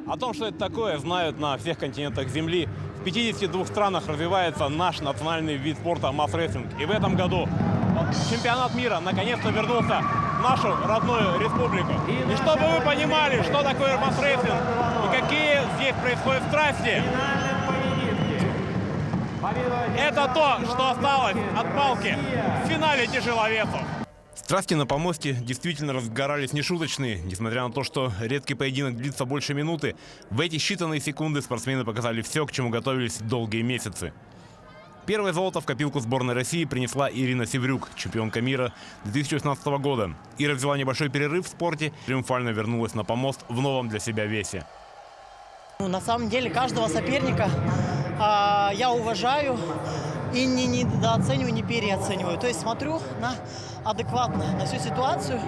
О том, что это такое, знают на всех континентах Земли. В 52 странах развивается наш национальный вид спорта масс-рестлинг. И в этом году чемпионат мира наконец-то вернулся в нашу родную республику. И чтобы вы понимали, что такое масс-рестлинг и какие здесь происходят страсти, это то, что осталось от палки в финале тяжеловесов. Страсти на помосте действительно разгорались нешуточные. Несмотря на то, что редкий поединок длится больше минуты, в эти считанные секунды спортсмены показали все, к чему готовились долгие месяцы. Первое золото в копилку сборной России принесла Ирина Севрюк, чемпионка мира 2018 года. Ира взяла небольшой перерыв в спорте, триумфально вернулась на помост в новом для себя весе. На самом деле каждого соперника я уважаю и не недооцениваю, не переоцениваю. То есть смотрю адекватно на всю ситуацию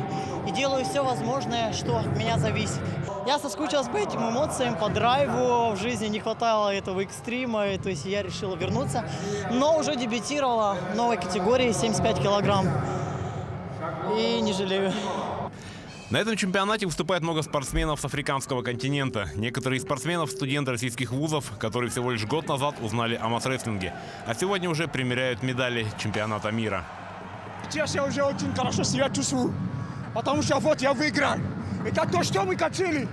и делаю все возможное, что от меня зависит. Я соскучилась по этим эмоциям, по драйву. В жизни не хватало этого экстрима, то есть я решила вернуться. Но уже дебютировала в новой категории 75 килограмм. И не жалею. На этом чемпионате выступает много спортсменов с африканского континента. Некоторые из спортсменов – студенты российских вузов, которые всего лишь год назад узнали о масс-рестлинге, а сегодня уже примеряют медали чемпионата мира. Сейчас я уже очень хорошо себя чувствую, потому что вот я выиграл. Это то, что мы хотели.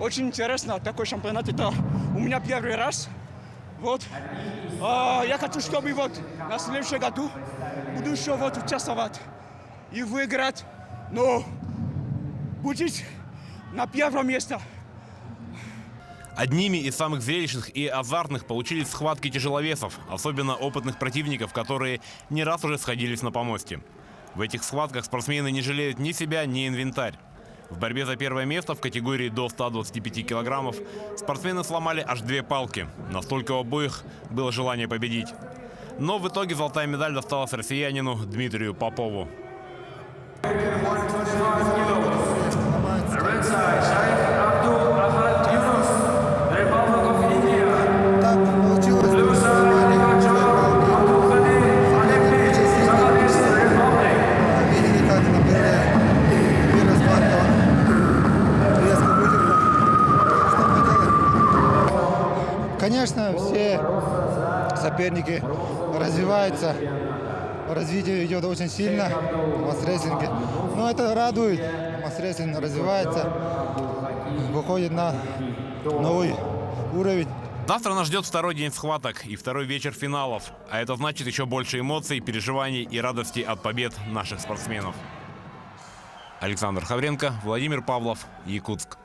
Очень интересно, такой чемпионат, это у меня первый раз. Вот. Я хочу, чтобы вот на следующем году буду еще вот участвовать и выиграть. Но будет на первом месте. Одними из самых зрелищных и азартных получились схватки тяжеловесов, особенно опытных противников, которые не раз уже сходились на помосте. В этих схватках спортсмены не жалеют ни себя, ни инвентарь. В борьбе за первое место в категории до 125 килограммов спортсмены сломали аж 2 палки. Настолько у обоих было желание победить. Но в итоге золотая медаль досталась россиянину Дмитрию Попову. Конечно, все соперники развиваются, развитие идет очень сильно в масс-рестлинге. Но это радует, масс-рестлинг развивается, выходит на новый уровень. Завтра нас ждет второй день схваток и второй вечер финалов. А это значит еще больше эмоций, переживаний и радости от побед наших спортсменов. Александр Хавренко, Владимир Павлов, Якутск.